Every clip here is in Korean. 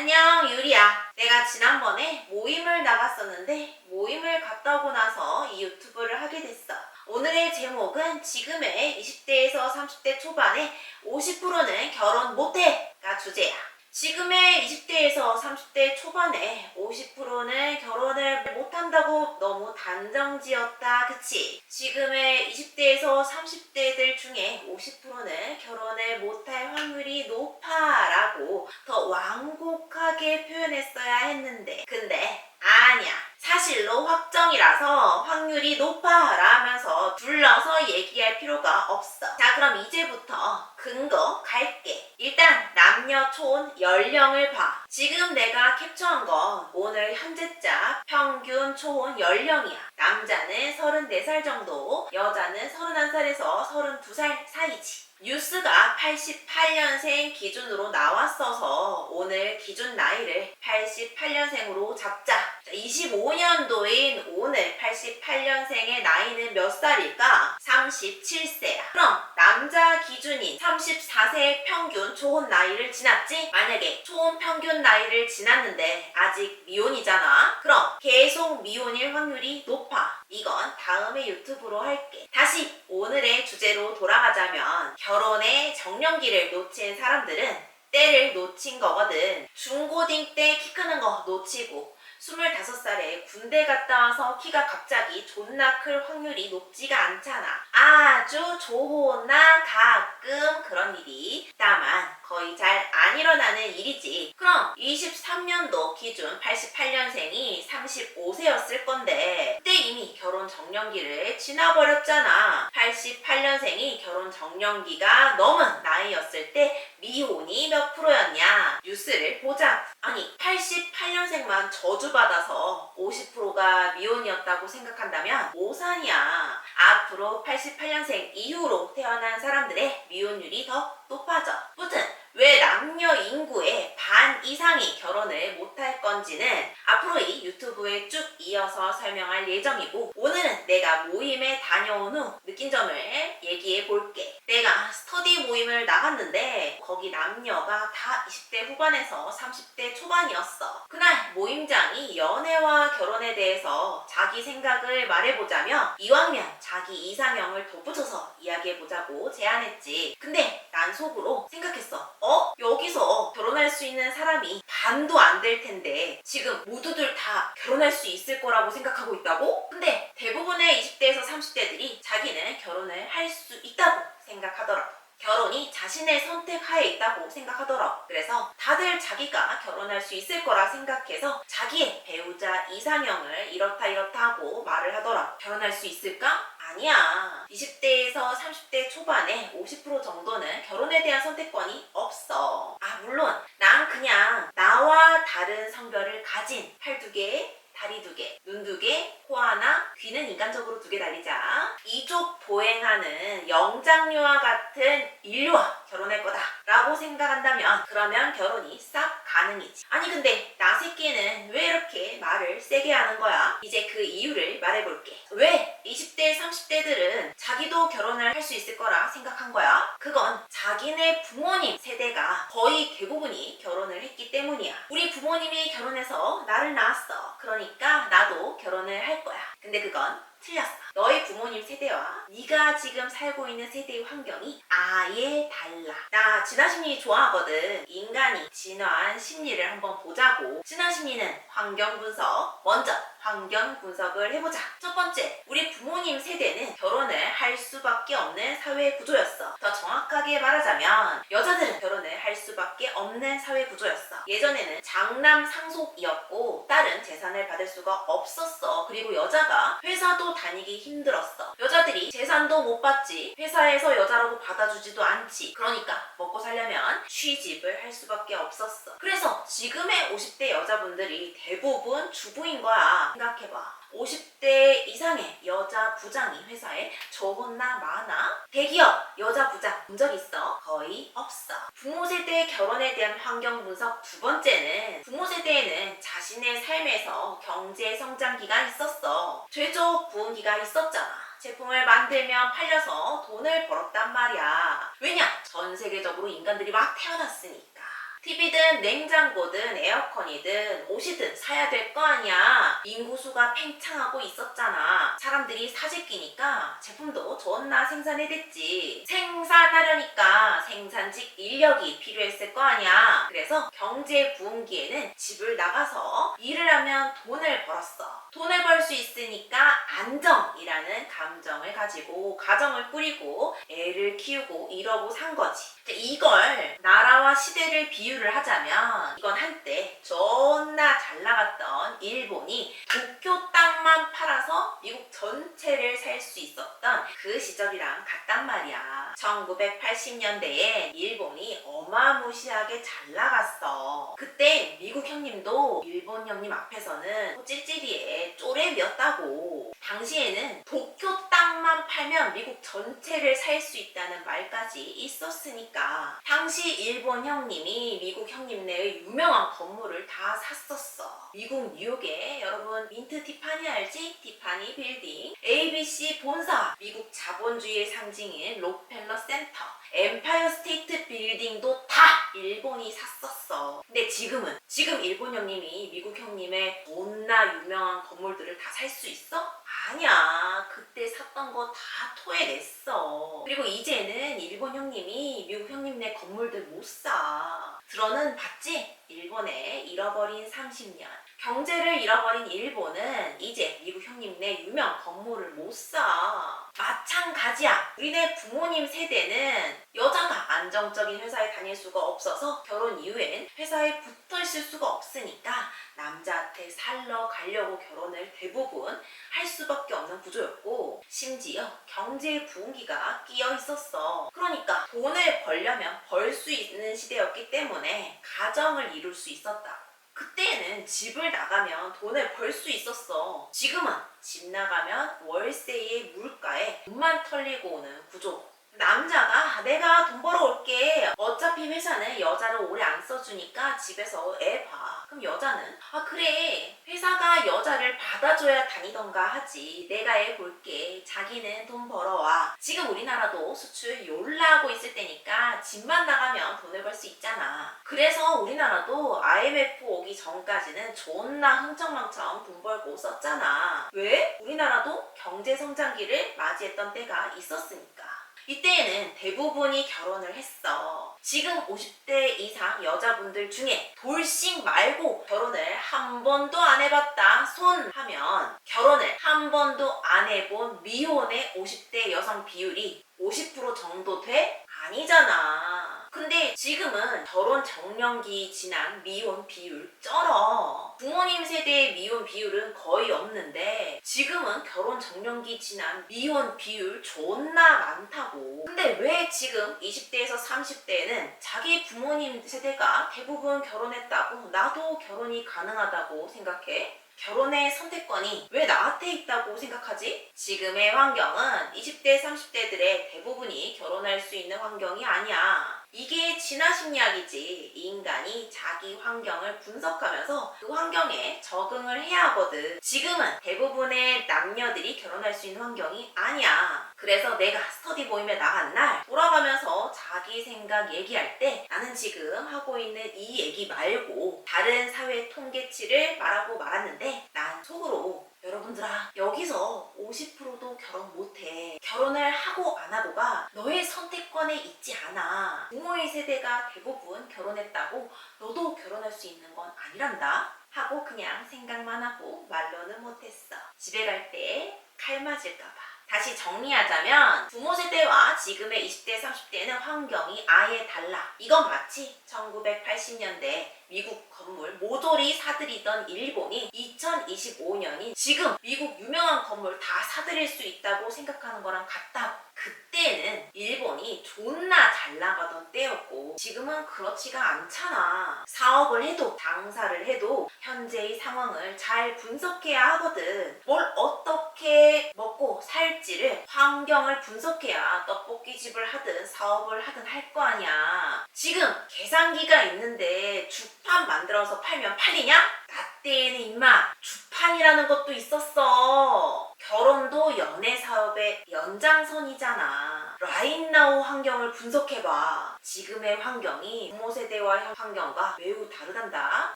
안녕, 유리야. 내가 지난번에 모임을 나갔었는데 모임을 갔다 오고 나서 이 유튜브를 하게 됐어. 오늘의 제목은 지금의 20대에서 30대 초반의 50%는 결혼 못해가 주제야. 지금의 20대에서 30대 초반에 50%는 결혼을 못한다고 너무 단정지었다, 그치? 지금의 20대에서 30대들 중에 50%는 결혼을 못할 확률이 높아라고 더 완곡하게 표현했어야 했는데, 근데 아니야. 사실로 확정이라서 확률이 높아 라면서 둘러서 얘기할 필요가 없어. 자, 그럼 이제부터 근거 갈게. 일단 남녀 총 연령을 봐. 지금 내가 캡처한 건 오늘 현재자 평균 총 연령이야. 남자는 34살 정도, 여자는 31살에서 32살 사이지. 뉴스가 88년생 기준으로 나왔어서 오늘 기준 나이를 88년생으로 잡자. 25년도인 오늘 88년생의 나이는 몇 살일까? 37세야. 그럼 남자 기준인 34세 평균 초혼 나이를 지났지? 만약에 초혼 평균 나이를 지났는데 아직 미혼이잖아? 그럼 계속 미혼일 확률이 높아. 이건 다음에 유튜브로 할게. 다시 오늘의 주제로 돌아가자면 결혼의 정년기를 놓친 사람들은 때를 놓친 거거든. 중고딩 때 키 크는 거 놓치고 25살에 군대 갔다 와서 키가 갑자기 존나 클 확률이 높지가 않잖아. 아주 좋나 가끔 그런 일이 다만 거의 잘 안 일어나는 일이지. 그럼 23년도 기준 88년생이 35세였을 건데 그때 이미 결혼 정년기를 지나버렸잖아. 88년생이 결혼 정년기가 넘은 나이였을 때 미혼이 몇 프로였냐? 뉴스를 보자. 아니 88년생만 저주받아서 50%가 미혼이었다고 생각한다면 오산이야. 앞으로 88년생 이후로 태어난 사람들의 미혼율이 더 높아져. 무튼 왜 남녀 인구의 반 이상이 결혼을 못할 건지는 앞으로 이 유튜브에 쭉 이어서 설명할 예정이고, 오늘은 내가 모임에 다녀온 후 느낀 점을 얘기해 볼게. 내가 스터디 모임을 나갔는데 거기 남녀가 다 20대 후반에서 30대 초반이었어. 그날 모임장이 연애와 결혼에 대해서 자기 생각을 말해보자며 이왕이면 자기 이상형을 덧붙여서 이야기해보자고 제안했지. 근데 난 속으로 생각했어. 여기서 결혼할 수 있는 사람이 반도 안 될 텐데 지금 모두들 다 결혼할 수 있을 거라고 생각하고 있다고? 근데 대부분의 20대에서 30대들이 자기는 결혼을 할 수 있다고 생각하더라고. 결혼이 자신의 선택하에 있다고 생각하더라고. 그래서 다들 자기가 결혼할 수 있을 거라 생각해서 자기의 배우자 이상형을 이렇다 하고 말을 하더라고. 결혼할 수 있을까? 아니야. 20대에서 30대 초반에 50% 정도는 결혼에 대한 선택권이 없어. 물론 난 그냥 나와 다른 성별을 가진 팔 2개, 다리 2개, 눈 2개, 코 하나, 귀는 인간적으로 2개 달리자. 이족 보행하는 영장류와 같은 인류와 결혼할 거다 라고 생각한다면 그러면 결혼이 싹 가능이지. 아니 근데 나 새끼는 왜 이렇게 말을 세게 하는 거야? 이제 그 이유를 말해볼게. 왜 20대 30대들은 자기도 결혼을 할 수 있을 거라 생각한 거야? 그건 자기네 부모님 세대가 거의 대부분이 결혼을 했기 때문이야. 우리 부모님이 결혼해서 나를 낳았어. 그러니까 나도 결혼을 할 거야. 근데 그건 틀렸어. 너희 부모님 세대와 네가 지금 살고 있는 세대의 환경이 아예 달라. 나 진화심리 좋아하거든. 인간이 진화한 심리를 한번 보자고. 진화심리는 환경분석. 먼저 환경 분석을 해보자. 첫 번째, 우리 부모님 세대는 결혼을 할 수밖에 없는 사회 구조였어. 더 정확하게 말하자면 여자들은 결혼을 할 수밖에 없는 사회 구조였어. 예전에는 장남 상속이었고 딸은 재산을 받을 수가 없었어. 그리고 여자가 회사도 다니기 힘들었어. 여자들이 재산도 못 받지, 회사에서 여자라고 받아주지도 않지. 그러니까 먹고 살려면 취집을 할 수밖에 없었어. 그래서 지금의 50대 여자분들이 대부분 주부인 거야. 생각해봐. 50대 이상의 여자 부장이 회사에 좋나 많아? 대기업 여자 부장 본 적 있어? 거의 없어. 부모 세대의 결혼에 대한 환경 분석. 두 번째는 부모 세대에는 자신의 삶에서 경제 성장기가 있었어. 제조업 부흥기가 있었잖아. 제품을 만들면 팔려서 돈을 벌었단 말이야. 왜냐? 전 세계적으로 인간들이 막 태어났으니까. TV든 냉장고든 에어컨이든 옷이든 사야 될 거 아니야. 인구수가 팽창하고 있었잖아. 사람들이 사재 끼니까 제품도 존나 생산해댔지. 생산하려니까 생산직 인력이 필요했을 거 아니야. 그래서 경제 부흥기에는 집을 나가서 일을 하면 돈을 벌었어. 돈을 벌 수 있으니까 안정이라는 감정을 가지고 가정을 꾸리고 애를 키우고 이러고 산 거지. 이걸 나라와 시대를 비유를 하자면 이건 한때 존나 잘 나갔던 일본이 도쿄 땅만 팔아서 미국 전체를 살 수 있었던 그 시절이랑 같단 말이야. 1980년대에 일본이 어마무시하게 잘 나갔어. 그때 미국 형님도 일본 형님 앞에서는 찔찔이에 쪼렙이었다고. 당시에는 도쿄 땅만 팔면 미국 전체를 살 수 있다는 말까지 있었으니까 당시 일본 형님이 미국 형님네의 유명한 건물을 다 샀었어. 미국 뉴욕에 여러분 민트 티파니 알지? 티파니 빌딩, ABC 본사, 미국 자본주의의 상징인 록펠러 센터, 엠파이어 스테이트 빌딩도 다 일본이 샀었어. 근데 지금 일본 형님이 미국 형님의 존나 유명한 건물들을 다 살 수 있어? 아니야. 그때 샀던 거 다 토해냈어. 그리고 이제는 일본 형님이 미국 형님네 건물들 못 사. 들어는 봤지? 일본의 잃어버린 30년. 경제를 잃어버린 일본은 이제 미국 형님네 유명 건물을 못 사. 마찬가지야. 우리네 부모님 세대는 여자가 안정적인 회사에 다닐 수가 없어서 결혼 이후엔 회사에 붙어 있을 수가 없으니까 남자한테 살러 가려고 결혼을 대부분 할 수밖에 없는 구조였고, 심지어 경제의 부흥기가 끼어 있었어. 그러니까 돈을 벌려면 벌 수 있는 시대였기 때문에 가정을 이룰 수 있었다. 그때는 집을 나가면 돈을 벌 수 있었어. 지금은 집 나가면 월세에 물가에 돈만 털리고 오는 구조. 남자가 내가 돈 벌어올게. 어차피 회사는 여자를 오래 안 써주니까 집에서 애 봐. 그럼 여자는 그래 회사가 여자를 받아줘야 다니던가 하지. 내가 애 볼게. 자기는 돈 벌어와. 지금 우리나라도 수출 열나고 있을 때니까 집만 나가면 돈을 벌 수 있잖아. 그래서 우리나라도 IMF 오기 전까지는 존나 흥청망청 돈 벌고 썼잖아. 왜? 우리나라도 경제성장기를 맞이했던 때가 있었으니까. 이때에는 대부분이 결혼을 했어. 지금 50대 이상 여자분들 중에 돌싱 말고 결혼을 한 번도 안 해봤다 손 하면 결혼을 한 번도 안 해본 미혼의 50대 여성 비율이 50% 정도 돼? 아니잖아. 근데 지금은 결혼 정년기 지난 미혼 비율 쩔어. 부모님 세대의 미혼 비율은 거의 없는데 지금은 결혼 정년기 지난 미혼 비율 존나 많다고. 근데 왜 지금 20대에서 30대에는 자기 부모님 세대가 대부분 결혼했다고 나도 결혼이 가능하다고 생각해? 결혼의 선택권이 왜 나한테 있다고 생각하지? 지금의 환경은 20대, 30대들의 대부분이 결혼할 수 있는 환경이 아니야. 이게 진화 심리학이지. 인간이 자기 환경을 분석하면서 그 환경에 적응을 해야 하거든. 지금은 대부분의 남녀들이 결혼할 수 있는 환경이 아니야. 그래서 내가 스터디 모임에 나간 날 돌아가면서 자기 생각 얘기할 때 나는 지금 하고 있는 이 얘기 말고 다른 사회 통계치를 말하고 말았는데 난 속으로 여러분들아 여기서 50%도 결혼 못해. 결혼을 하고 안 하고가 너의 선택권에 있지 않아. 부모의 세대가 대부분 결혼했다고 너도 결혼할 수 있는 건 아니란다 하고 그냥 생각만 하고 말로는 못했어. 집에 갈 때 칼 맞을까봐. 다시 정리하자면 부모 세대와 지금의 20대, 30대는 환경이 아예 달라. 이건 마치 1980년대 미국 건물 모조리 사들이던 일본이 2025년인 지금 미국 유명한 건물 다 사들일 수 있다고 생각하는 거랑 같다고. 그때는 일본이 존나 잘 나가던 때였고 지금은 그렇지가 않잖아. 사업을 해도 장사를 해도 현재의 상황을 잘 분석해야 하거든. 뭘 어떻게 먹고 살지를 환경을 분석해야 떡볶이집을 하든 사업을 하든 할 거 아니야. 지금 계산기가 있는데 주판 만들어서 팔면 팔리냐? 나 때에는 임마 주판 개판이라는 것도 있었어. 결혼도 연애 사업의 연장선이잖아. 라인나우 환경을 분석해봐. 지금의 환경이 부모 세대와 환경과 매우 다르단다.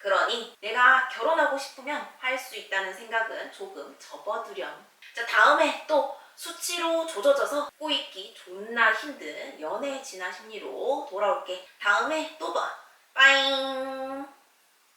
그러니 내가 결혼하고 싶으면 할 수 있다는 생각은 조금 접어두렴. 자, 다음에 또 수치로 조져져서 꼬이기 존나 힘든 연애 진화 심리로 돌아올게. 다음에 또 봐. 빠잉.